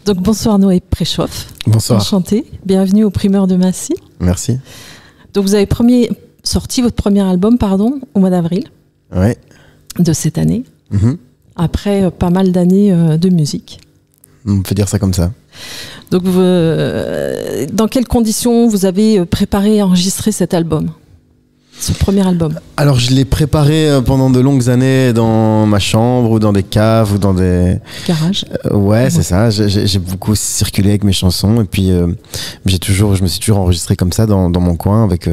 Donc bonsoir Noé Préchoff. Bonsoir. Enchanté. Bienvenue au Primeur de Massy. Merci. Donc vous avez sorti votre premier album, au mois d'avril de cette année. Après pas mal d'années de musique. On peut dire ça comme ça. Donc dans quelles conditions vous avez préparé et enregistré cet album, ce premier album? Alors je l'ai préparé pendant de longues années dans ma chambre ou dans des caves ou dans des garages. Ouais, c'est ça. J'ai beaucoup circulé avec mes chansons et puis je me suis toujours enregistré comme ça dans mon coin avec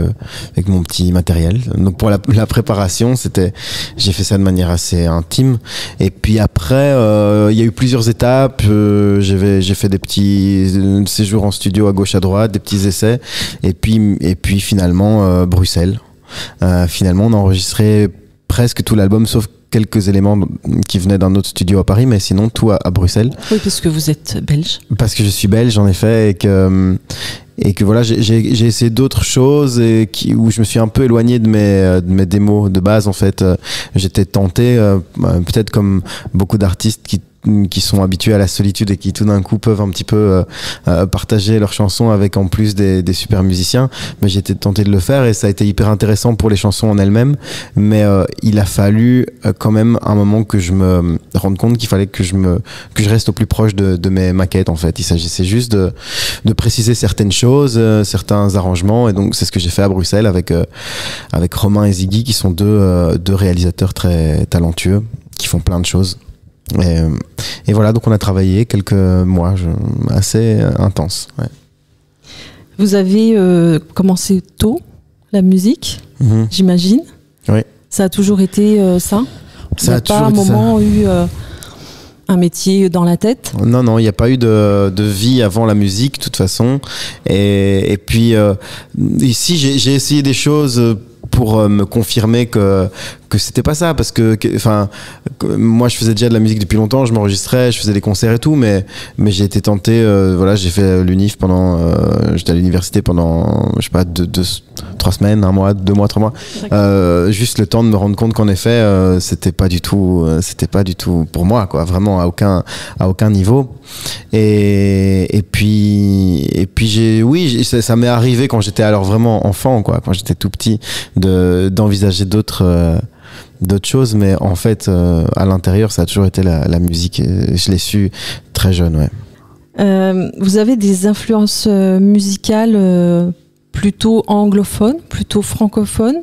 mon petit matériel. Donc pour la préparation, j'ai fait ça de manière assez intime. Et puis après, il y a eu plusieurs étapes. J'ai fait des petits séjours en studio à gauche à droite, des petits essais. Et puis finalement Bruxelles. Finalement, on a enregistré presque tout l'album, sauf quelques éléments qui venaient d'un autre studio à Paris, mais sinon tout à Bruxelles. Oui, parce que vous êtes belge. Parce que je suis belge, en effet, et que voilà, j'ai essayé d'autres choses où je me suis un peu éloigné de mes démos de base, en fait. J'étais tenté, peut-être comme beaucoup d'artistes qui sont habitués à la solitude et qui tout d'un coup peuvent un petit peu partager leurs chansons avec en plus des super musiciens, mais j'ai été tenté de le faire et ça a été hyper intéressant pour les chansons en elles-mêmes, mais il a fallu quand même un moment que je me rende compte qu'il fallait que je reste au plus proche de mes maquettes, en fait. Il s'agissait juste de préciser certaines choses, certains arrangements, et donc c'est ce que j'ai fait à Bruxelles avec Romain et Ziggy, qui sont deux réalisateurs très talentueux qui font plein de choses. Et voilà, donc on a travaillé quelques mois assez intenses. Ouais. Vous avez commencé tôt la musique, j'imagine. Oui. Ça a toujours été ça. Ça a toujours été ça. Il n'y a pas un moment eu un métier dans la tête? Non, il n'y a pas eu de vie avant la musique, de toute façon. Et puis ici, j'ai essayé des choses pour me confirmer que c'était pas ça, parce que moi je faisais déjà de la musique depuis longtemps, je m'enregistrais, je faisais des concerts et tout, mais j'ai été tenté, j'ai fait l'UNIF j'étais à l'université pendant je sais pas 3 semaines, 1 mois, 2 mois, 3 mois, juste le temps de me rendre compte qu'en effet c'était pas du tout pour moi, quoi, vraiment à aucun niveau. Et puis ça m'est arrivé quand j'étais alors vraiment enfant, quoi, quand j'étais tout petit, d'envisager d'autres choses, mais en fait à l'intérieur ça a toujours été la musique, et je l'ai su très jeune. Ouais. Vous avez des influences musicales plutôt anglophones, plutôt francophones,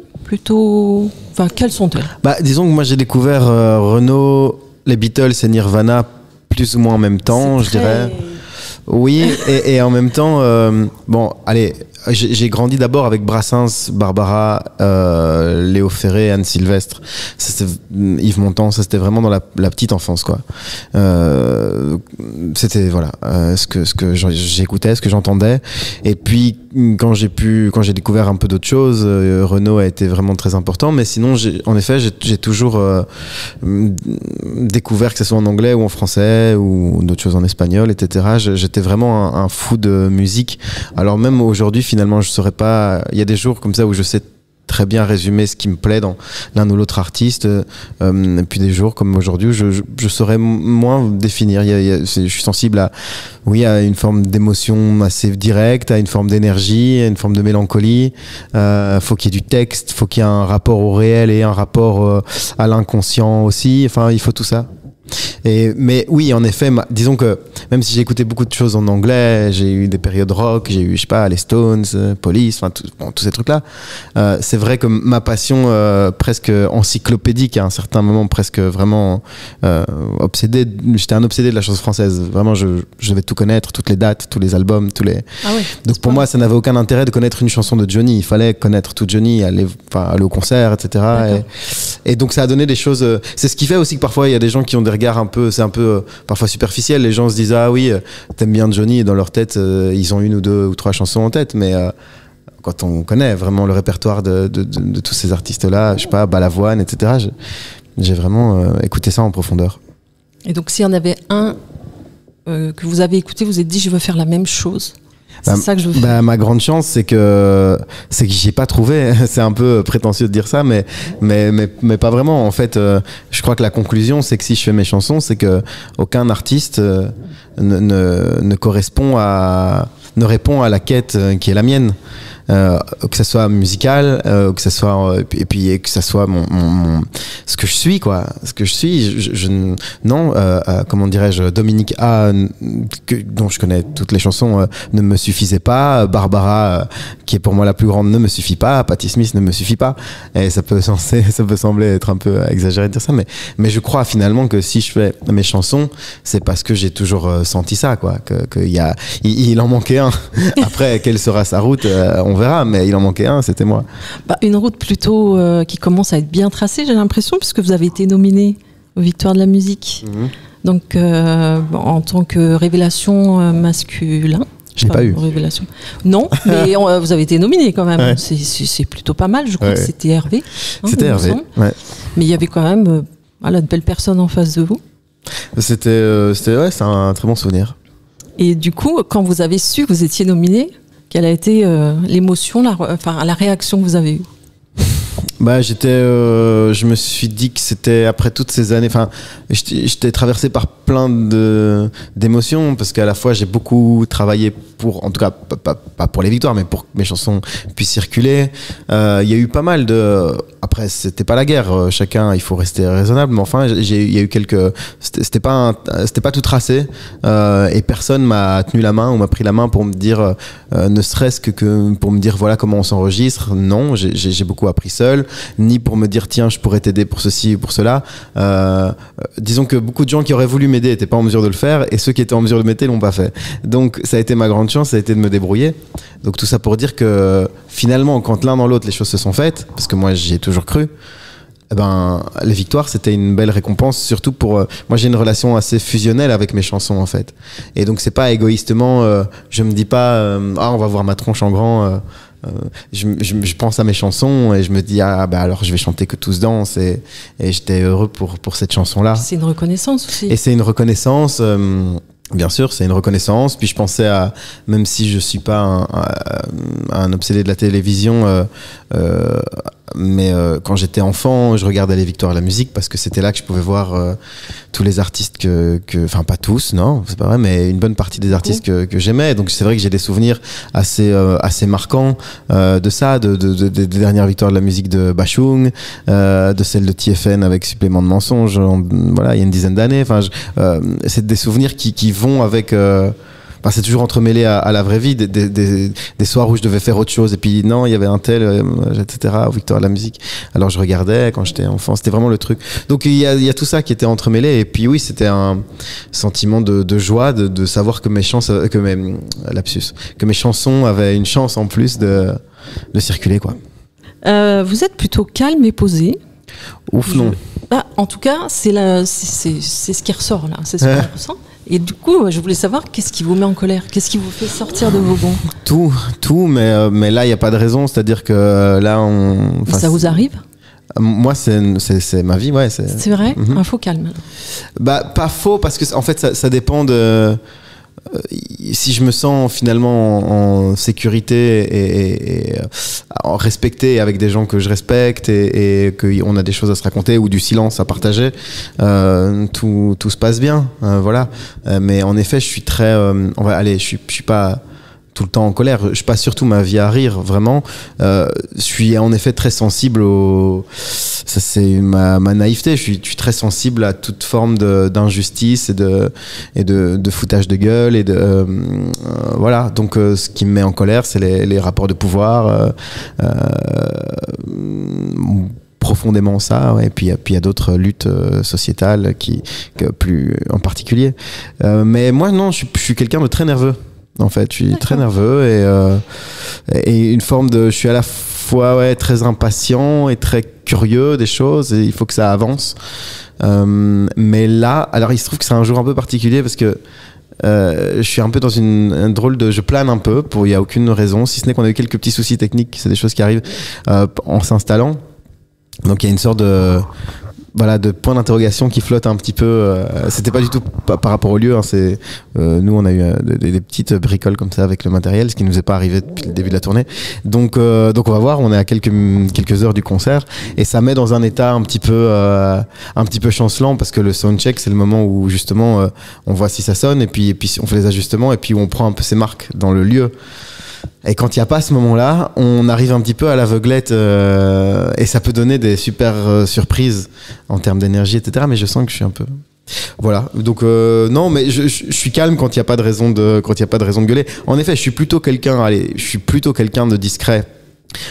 quelles sont-elles? Disons que moi j'ai découvert Renaud, les Beatles et Nirvana plus ou moins en même temps, je dirais. Oui, et en même temps, j'ai grandi d'abord avec Brassens, Barbara, Léo Ferré, Anne Sylvestre, Yves Montand, ça c'était vraiment dans la petite enfance, quoi. C'était ce que j'écoutais, ce que j'entendais. Et puis quand j'ai découvert un peu d'autres choses, Renaud a été vraiment très important, mais sinon j'ai toujours découvert, que ce soit en anglais ou en français ou d'autres choses en espagnol, etc. J'étais vraiment un fou de musique. Alors même aujourd'hui, finalement, je saurais pas. Il y a des jours comme ça où je sais très bien résumer ce qui me plaît dans l'un ou l'autre artiste, et puis des jours comme aujourd'hui, je saurais moins définir. Je suis sensible à une forme d'émotion assez directe, à une forme d'énergie, à une forme de mélancolie. Faut qu'il y ait du texte, faut qu'il y ait un rapport au réel et un rapport à l'inconscient aussi. Enfin, il faut tout ça. Mais oui, en effet, disons que même si j'ai écouté beaucoup de choses en anglais, j'ai eu des périodes rock, j'ai eu, je sais pas, les Stones, Police, tous ces trucs-là. C'est vrai que ma passion presque encyclopédique, à un certain moment, presque vraiment obsédé. J'étais un obsédé de la chanson française. Vraiment, je devais tout connaître, toutes les dates, tous les albums, Ah oui, donc pour moi, ça n'avait aucun intérêt de connaître une chanson de Johnny. Il fallait connaître tout Johnny, aller au concert, etc. Et donc ça a donné des choses. C'est ce qui fait aussi que parfois il y a des gens qui ont des regards c'est un peu parfois superficiel. Les gens se disent ah oui, t'aimes bien Johnny, et dans leur tête ils ont 1 ou 2 ou 3 chansons en tête, mais quand on connaît vraiment le répertoire de tous ces artistes-là, je sais pas, Balavoine, etc., j'ai vraiment écouté ça en profondeur. Et donc s'il y en avait un que vous avez écouté, vous êtes dit je veux faire la même chose? C'est ça que je veux faire. Ma grande chance, c'est que j'y ai pas trouvé. C'est un peu prétentieux de dire ça, mais pas vraiment. En fait, je crois que la conclusion, c'est que si je fais mes chansons, c'est que aucun artiste ne répond à la quête qui est la mienne. Que ça soit musical, que ça soit que ça soit ce que je suis, quoi. Ce que je suis, comment dirais-je, Dominique A, dont je connais toutes les chansons, ne me suffisait pas. Barbara, qui est pour moi la plus grande, ne me suffit pas. Patti Smith ne me suffit pas. Et ça peut sembler être un peu exagéré de dire ça, mais je crois finalement que si je fais mes chansons, c'est parce que j'ai toujours senti ça, quoi. Il en manquait un. Après, quelle sera sa route, on verra, mais il en manquait un, c'était moi. Une route plutôt qui commence à être bien tracée, j'ai l'impression, puisque vous avez été nominé aux Victoires de la musique. Donc, en tant que révélation masculin. Je l'ai pas eu. Révélation. Non, mais vous avez été nominé quand même. Ouais. C'est plutôt pas mal. Je crois que c'était Hervé. C'était Hervé. Ouais. Mais il y avait quand même de belles personnes en face de vous. C'était un très bon souvenir. Et du coup, quand vous avez su que vous étiez nominé, quelle a été l'émotion, la réaction que vous avez eue? Je me suis dit que c'était après toutes ces années, j'étais traversé par plein d'émotions, parce qu'à la fois j'ai beaucoup travaillé pour, en tout cas pas pour les victoires, mais pour que mes chansons puissent circuler. Il y a eu pas mal après c'était pas la guerre, chacun, il faut rester raisonnable, mais enfin il y a eu c'était pas tout tracé, et personne m'a tenu la main ou m'a pris la main pour me dire, ne serait-ce que pour me dire voilà comment on s'enregistre. Non, j'ai beaucoup appris seul, ni pour me dire tiens je pourrais t'aider pour ceci ou pour cela. Disons que beaucoup de gens qui auraient voulu m'aider n'étaient pas en mesure de le faire, et ceux qui étaient en mesure de m'aider l'ont pas fait. Donc ça a été ma grande chance, ça a été de me débrouiller. Donc tout ça pour dire que finalement quand l'un dans l'autre les choses se sont faites, parce que moi j'y ai toujours cru, les victoires c'était une belle récompense, surtout pour moi j'ai une relation assez fusionnelle avec mes chansons en fait, et donc c'est pas égoïstement, je me dis pas on va voir ma tronche en grand. Je pense à mes chansons et je me dis alors je vais chanter Que tous dansent, et j'étais heureux pour cette chanson là. C'est une reconnaissance aussi. Et c'est une reconnaissance, bien sûr, c'est une reconnaissance. Puis je pensais même si je suis pas un obsédé de la télévision, mais quand j'étais enfant, je regardais les victoires de la musique parce que c'était là que je pouvais voir tous les artistes enfin pas tous, non, c'est pas vrai, mais une bonne partie des artistes que j'aimais. Donc c'est vrai que j'ai des souvenirs assez marquants de ça, des dernières victoires de la musique de Bachung, de celle de TFN avec Supplément de mensonges, voilà, il y a une dizaine d'années. Enfin, c'est des souvenirs qui vont avec. C'est toujours entremêlé à la vraie vie, des soirs où je devais faire autre chose et puis non, il y avait un tel, etc. Victoire de la musique. Alors je regardais quand j'étais enfant, c'était vraiment le truc. Donc il y a tout ça qui était entremêlé, et puis oui, c'était un sentiment de joie de savoir que mes chansons avaient une chance en plus de circuler, quoi. Vous êtes plutôt calme et posé. Ouf, non. En tout cas, c'est ce qui ressort là, c'est ce qu'on ressent. Et du coup, je voulais savoir, qu'est-ce qui vous met en colère? Qu'est-ce qui vous fait sortir de vos gonds? Tout, mais là, il n'y a pas de raison. C'est-à-dire que là, ça vous arrive? Moi, c'est ma vie, ouais. C'est vrai? Un faux calme. Pas faux, parce que en fait, ça dépend de... si je me sens finalement en sécurité et respecté avec des gens que je respecte et qu'on a des choses à se raconter ou du silence à partager, tout se passe bien, voilà. Mais en effet, je suis très... je suis pas tout le temps en colère, je passe surtout ma vie à rire, vraiment. Je suis en effet très sensible ça c'est ma naïveté, je suis très sensible à toute forme d'injustice et de foutage de gueule, et voilà. Donc ce qui me met en colère, c'est les rapports de pouvoir, profondément ça, ouais. Et puis il y a d'autres luttes sociétales plus en particulier. Mais moi non, je suis quelqu'un de très nerveux. En fait, je suis très nerveux et une forme je suis à la fois très impatient et très curieux des choses, et il faut que ça avance. Mais là, alors il se trouve que c'est un jour un peu particulier parce que je suis un peu dans un drôle je plane un peu, il n'y a aucune raison, si ce n'est qu'on a eu quelques petits soucis techniques, c'est des choses qui arrivent en s'installant. Donc il y a une sorte voilà, de points d'interrogation qui flottent un petit peu. C'était pas du tout par rapport au lieu. Hein, nous, on a eu des petites bricoles comme ça avec le matériel, ce qui nous est pas arrivé depuis le début de la tournée. Donc on va voir. On est à quelques heures du concert et ça met dans un état un petit peu chancelant parce que le soundcheck, c'est le moment où justement on voit si ça sonne et puis on fait les ajustements et puis on prend un peu ses marques dans le lieu. Et quand il n'y a pas ce moment-là, on arrive un petit peu à l'aveuglette et ça peut donner des super surprises en termes d'énergie, etc. Mais je sens que je suis un peu... Voilà. Donc non, mais je suis calme quand il n'y a pas de raison de gueuler. En effet, je suis plutôt quelqu'un de discret.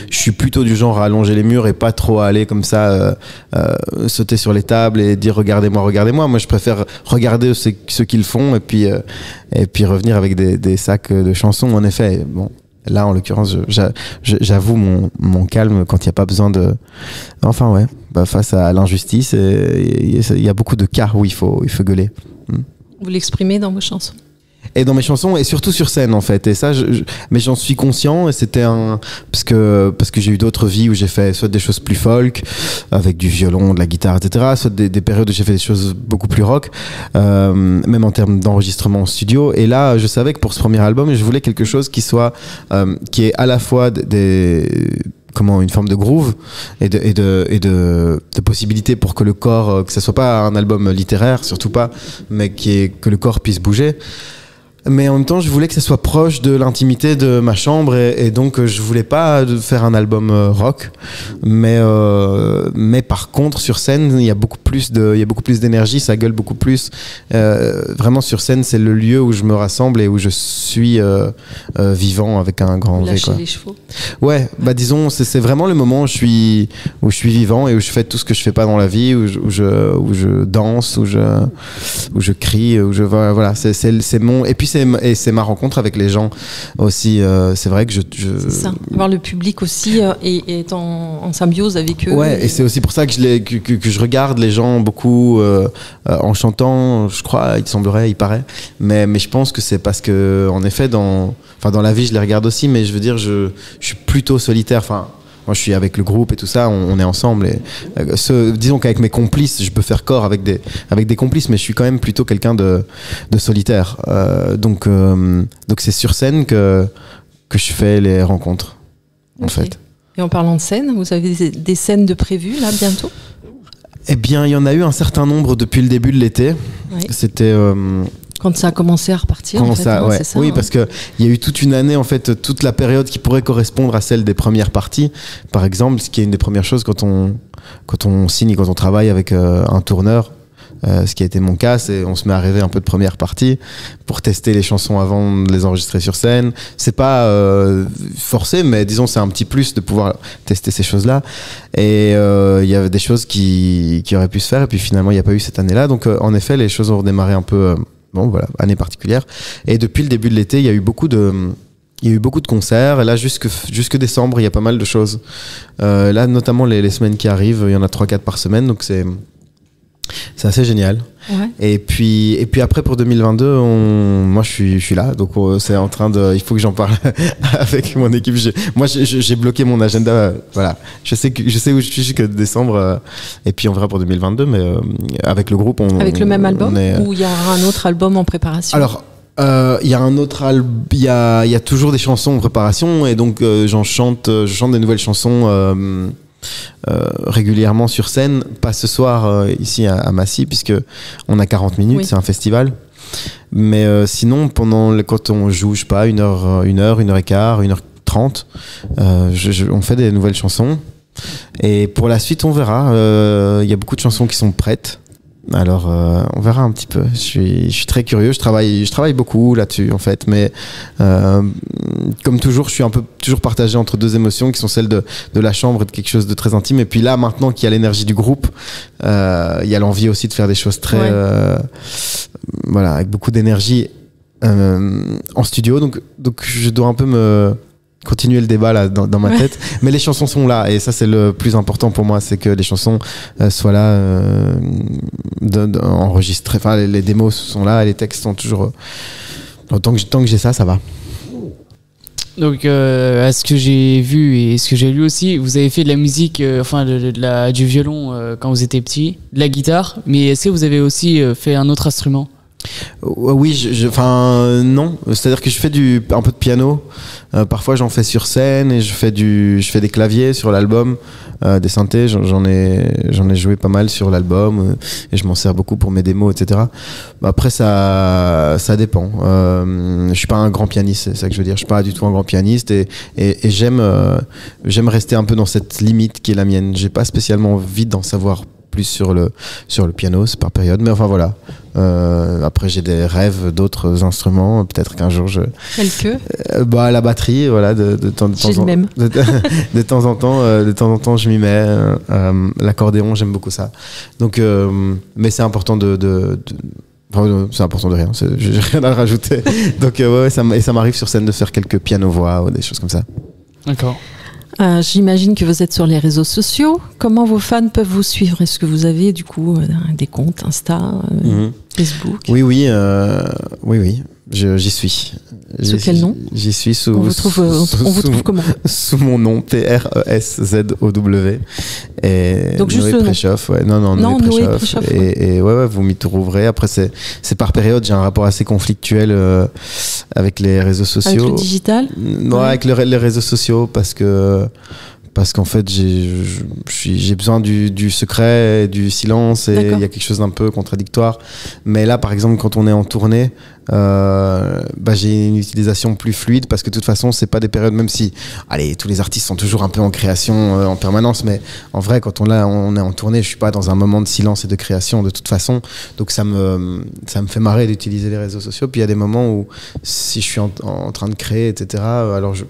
Je suis plutôt du genre à allonger les murs et pas trop à aller comme ça sauter sur les tables et dire regardez-moi. Moi, je préfère regarder ceux qui le font et puis revenir avec des sacs de chansons. En effet, bon. Là, en l'occurrence, j'avoue mon calme quand il n'y a pas besoin de... Enfin, ouais, face à l'injustice, il y a beaucoup de cas où il faut gueuler. Vous l'exprimez dans vos chansons? Et dans mes chansons, et surtout sur scène, en fait. Et ça, mais j'en suis conscient, et c'était parce que j'ai eu d'autres vies où j'ai fait soit des choses plus folk, avec du violon, de la guitare, etc., soit des périodes où j'ai fait des choses beaucoup plus rock, même en termes d'enregistrement en studio. Et là, je savais que pour ce premier album, je voulais quelque chose qui est à la fois une forme de groove et de possibilités pour que le corps, que ça soit pas un album littéraire, surtout pas, mais que le corps puisse bouger. Mais en même temps, je voulais que ça soit proche de l'intimité de ma chambre et donc je voulais pas faire un album rock, mais par contre sur scène, il y a beaucoup plus d'énergie, ça gueule beaucoup plus. Vraiment sur scène, c'est le lieu où je me rassemble et où je suis vivant avec un grand V. Lâcher les chevaux. Ouais, disons, c'est vraiment le moment où je suis vivant et où je fais tout ce que je fais pas dans la vie, où je danse, où je crie, voilà, c'est mon... Et puis c'est ma rencontre avec les gens aussi. C'est vrai que c'est ça. Voir le public aussi et être en symbiose avec eux. Ouais, et c'est aussi pour ça que je regarde les gens beaucoup en chantant. Je crois, il paraît. Mais je pense que c'est parce que, en effet, dans la vie, je les regarde aussi. Mais je veux dire, je suis plutôt solitaire. Enfin. Moi, je suis avec le groupe et tout ça, on est ensemble. Et, disons qu'avec mes complices, je peux faire corps avec des complices, mais je suis quand même plutôt quelqu'un de solitaire. Donc c'est sur scène que je fais les rencontres, en fait. Et en parlant de scène, vous avez des scènes de prévues, là, bientôt? Eh bien, il y en a eu un certain nombre depuis le début de l'été. Ouais. C'était... Quand ça a commencé à repartir, ouais. C'est ça, oui, parce que il y a eu toute une année, en fait, toute la période qui pourrait correspondre à celle des premières parties. Par exemple, ce qui est une des premières choses quand on signe, quand on travaille avec un tourneur, ce qui a été mon cas, c'est on se met à rêver un peu de première partie pour tester les chansons avant de les enregistrer sur scène. C'est pas forcé, mais disons c'est un petit plus de pouvoir tester ces choses-là. Et il y avait des choses qui auraient pu se faire, et puis finalement il n'y a pas eu cette année-là. Donc en effet, les choses ont redémarré un peu. Bon, voilà, année particulière. Et depuis le début de l'été, il y a eu beaucoup de concerts. Et là, jusque décembre, il y a pas mal de choses. Là, notamment les semaines qui arrivent, il y en a 3-4 par semaine. Donc, c'est assez génial. Ouais. Et puis après, pour 2022, moi, je suis là. Donc, c'est en train il faut que j'en parle avec mon équipe. Moi, j'ai bloqué mon agenda. Voilà. Je sais où je suis jusque décembre. Et puis, on verra pour 2022. Mais avec le groupe, avec le même album ou il y aura un autre album en préparation? Alors, il y a un autre album. Il y a toujours des chansons en préparation. Et donc, je chante des nouvelles chansons régulièrement sur scène, pas ce soir ici à Massy puisque on a 40 minutes, oui. C'est un festival, mais sinon quand on joue, je sais pas, 1h15, 1h30, on fait des nouvelles chansons et pour la suite on verra. Il y a beaucoup de chansons qui sont prêtes. Alors on verra un petit peu. Je suis très curieux. Je travaille beaucoup là-dessus en fait, mais comme toujours, je suis un peu toujours partagé entre deux émotions qui sont celles de la chambre et de quelque chose de très intime. Et puis là, maintenant qu'il y a l'énergie du groupe, il y a l'envie aussi de faire des choses très, voilà, avec beaucoup d'énergie en studio. Donc je dois un peu continuer le débat là dans ma tête, mais les chansons sont là et ça c'est le plus important pour moi, c'est que les chansons soient là enregistrées, enfin les démos sont là et les textes sont toujours tant que j'ai ça va. Donc, à ce que j'ai vu et ce que j'ai lu aussi, vous avez fait de la musique, du violon quand vous étiez petit, de la guitare, mais est-ce que vous avez aussi fait un autre instrument? Oui, non. C'est-à-dire que je fais un peu de piano. Parfois, j'en fais sur scène et je fais des claviers sur l'album, des synthés. J'en ai joué pas mal sur l'album et je m'en sers beaucoup pour mes démos, etc. Après, ça dépend. Je suis pas un grand pianiste, c'est ça que je veux dire. Je suis pas du tout un grand pianiste et j'aime rester un peu dans cette limite qui est la mienne. J'ai pas spécialement envie d'en savoir plus sur le piano, c'est par période, mais enfin voilà. Après, j'ai des rêves d'autres instruments, peut-être qu'un jour Quelques la batterie, voilà, de temps en temps je m'y mets. L'accordéon, j'aime beaucoup ça. Donc mais c'est important c'est important de rien, j'ai rien à rajouter. Donc ça m'arrive sur scène de faire quelques piano-voix ou des choses comme ça. D'accord. J'imagine que vous êtes sur les réseaux sociaux. Comment vos fans peuvent vous suivre? Est-ce que vous avez du coup des comptes Insta, Facebook? Oui, j'y suis. Sous quel nom? J'y suis on vous trouve comment? Sous mon nom, Preszow. Et donc juste Noé Préchoff, ouais. Non, Noé Préchoff. Et ouais, vous m'y trouverez. Après, c'est par période. J'ai un rapport assez conflictuel avec les réseaux sociaux. Avec le digital? Non, avec les réseaux sociaux parce qu'en fait j'ai besoin du secret, du silence, et il y a quelque chose d'un peu contradictoire. Mais là, par exemple, quand on est en tournée, j'ai une utilisation plus fluide parce que de toute façon c'est pas des périodes, même si tous les artistes sont toujours un peu en création en permanence, mais en vrai quand on est en tournée, je suis pas dans un moment de silence et de création de toute façon, donc ça me fait marrer d'utiliser les réseaux sociaux. Puis il y a des moments où si je suis en train de créer, etc., alors je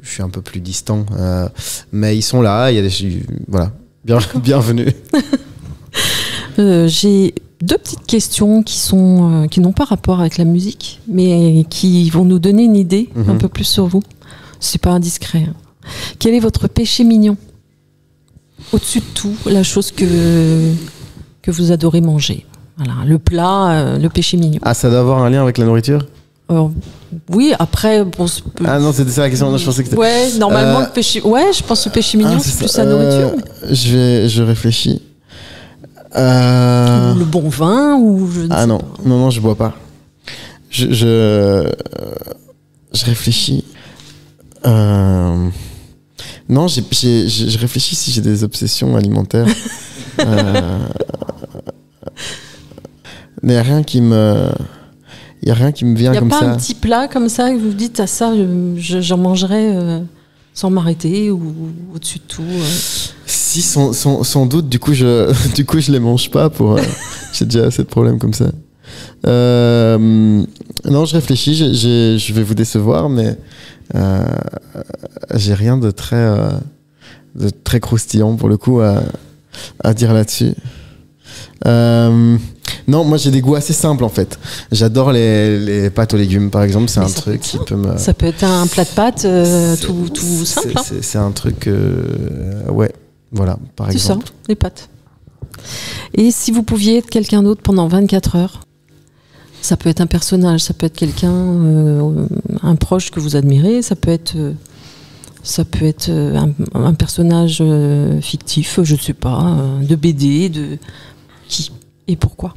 suis un peu plus distant, mais ils sont là, il y a bienvenue. J'ai deux petites questions qui n'ont pas rapport avec la musique, mais qui vont nous donner une idée un peu plus sur vous. C'est pas indiscret. Quel est votre péché mignon? Au-dessus de tout, la chose que vous adorez manger. Voilà, le plat, le péché mignon. Ah, ça doit avoir un lien avec la nourriture? Oui, après... Bon, ah non, c'était ça la question. Je pensais que ouais, normalement, le péché... Ouais, je pense que le péché mignon, c'est plus la nourriture. Je réfléchis. Ou le bon vin, ou... Non, je bois pas. Je réfléchis. Non, je réfléchis si j'ai des obsessions alimentaires. Mais il n'y a rien qui me vient comme ça. Il n'y a pas un petit plat comme ça que vous dites, à ça, j'en mangerais sans m'arrêter, ou au-dessus de tout Si, sans doute. Du coup, je les mange pas. J'ai déjà assez de problèmes comme ça. Non, je réfléchis. Je vais vous décevoir, mais j'ai rien de très croustillant pour le coup à dire là-dessus. Non, moi j'ai des goûts assez simples en fait. J'adore les pâtes aux légumes par exemple, c'est un truc qui peut me... Ça peut être un plat de pâtes tout simple. C'est un truc... ouais, voilà, par exemple. C'est ça, les pâtes. Et si vous pouviez être quelqu'un d'autre pendant 24 heures, ça peut être un personnage, ça peut être quelqu'un, un proche que vous admirez, ça peut être un personnage fictif, je ne sais pas, de BD, qui et pourquoi?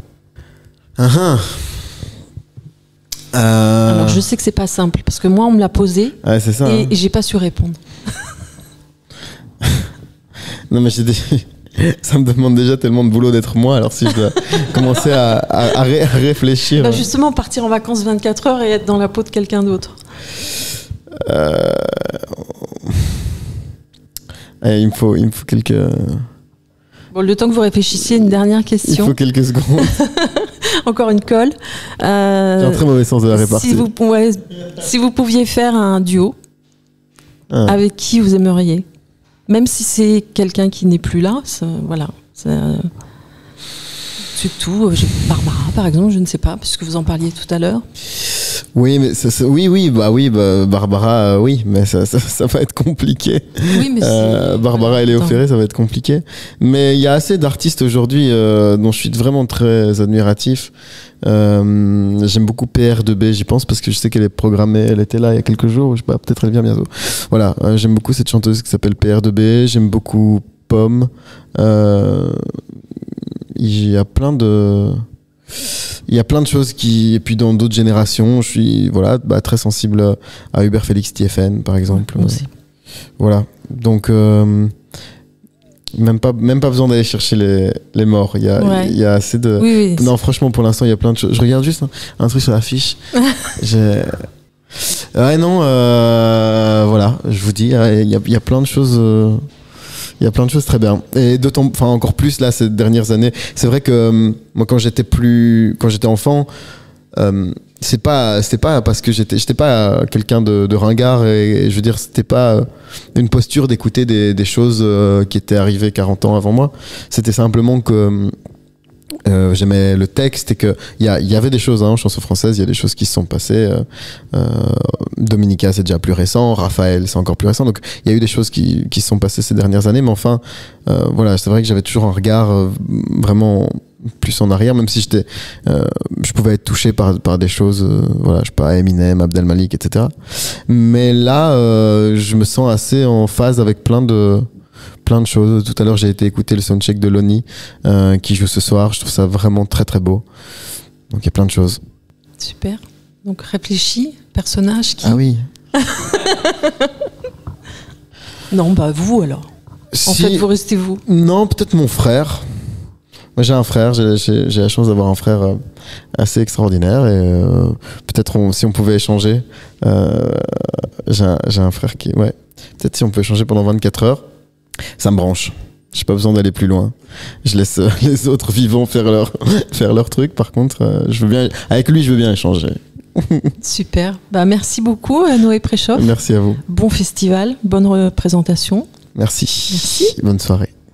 Alors je sais que c'est pas simple parce que moi on me l'a posé, ouais, c'est ça, et j'ai pas su répondre. Non mais ça me demande déjà tellement de boulot d'être moi, alors si je dois commencer à réfléchir. Justement, partir en vacances 24 heures et être dans la peau de quelqu'un d'autre. Il me faut quelques... Bon, le temps que vous réfléchissiez, une dernière question. Il faut quelques secondes. Encore une colle. J'ai un très mauvais sens de la répartie. Si vous pouviez faire un duo, avec qui vous aimeriez? Même si c'est quelqu'un qui n'est plus là, voilà. Surtout, Barbara, par exemple, je ne sais pas, puisque vous en parliez tout à l'heure. Oui, mais Barbara, oui, mais ça va être compliqué. Oui, mais Barbara et Léo Ferré, ça va être compliqué. Mais il y a assez d'artistes aujourd'hui dont je suis vraiment très admiratif. J'aime beaucoup PR2B, j'y pense parce que je sais qu'elle est programmée, elle était là il y a quelques jours, je sais pas, peut-être elle vient bientôt. Voilà, j'aime beaucoup cette chanteuse qui s'appelle PR2B, j'aime beaucoup Pomme. Il y a plein de choses et puis dans d'autres générations, je suis très sensible à Hubert Félix TFN par exemple. Moi aussi. Voilà, donc même pas besoin d'aller chercher les morts. Il y a assez de. Oui, non, franchement, pour l'instant, il y a plein de choses. Je regarde juste un truc sur l'affiche. Non, voilà, je vous dis, il y a plein de choses. Il y a plein de choses très bien. Et encore plus là ces dernières années. C'est vrai que moi, quand j'étais enfant. C'est pas parce que j'étais pas quelqu'un de ringard et je veux dire c'était pas une posture d'écouter des choses qui étaient arrivées 40 ans avant moi. C'était simplement que j'aimais le texte et que il y avait des choses en chanson française, il y a des choses qui se sont passées. Dominica c'est déjà plus récent, Raphaël c'est encore plus récent, donc il y a eu des choses qui se sont passées ces dernières années, mais enfin voilà, c'est vrai que j'avais toujours un regard vraiment plus en arrière, même si je pouvais être touché par des choses, voilà, je sais pas, Eminem, Abdel Malik, etc. Mais là, je me sens assez en phase avec plein de choses. Tout à l'heure, j'ai été écouter le soundcheck de Loni, qui joue ce soir. Je trouve ça vraiment très très beau. Donc il y a plein de choses. Super. Donc réfléchis, personnage qui... Ah oui. Non, vous alors. En fait, vous restez vous. Non, peut-être mon frère. Moi, j'ai un frère, j'ai la chance d'avoir un frère assez extraordinaire et peut-être si on pouvait échanger, j'ai un frère qui... Ouais, peut-être si on peut échanger pendant 24 heures, ça me branche. J'ai pas besoin d'aller plus loin. Je laisse les autres vivants faire leur truc. Par contre, avec lui, je veux bien échanger. Super. Merci beaucoup, Noé Préchoff. Merci à vous. Bon festival, bonne représentation. Merci. Bonne soirée.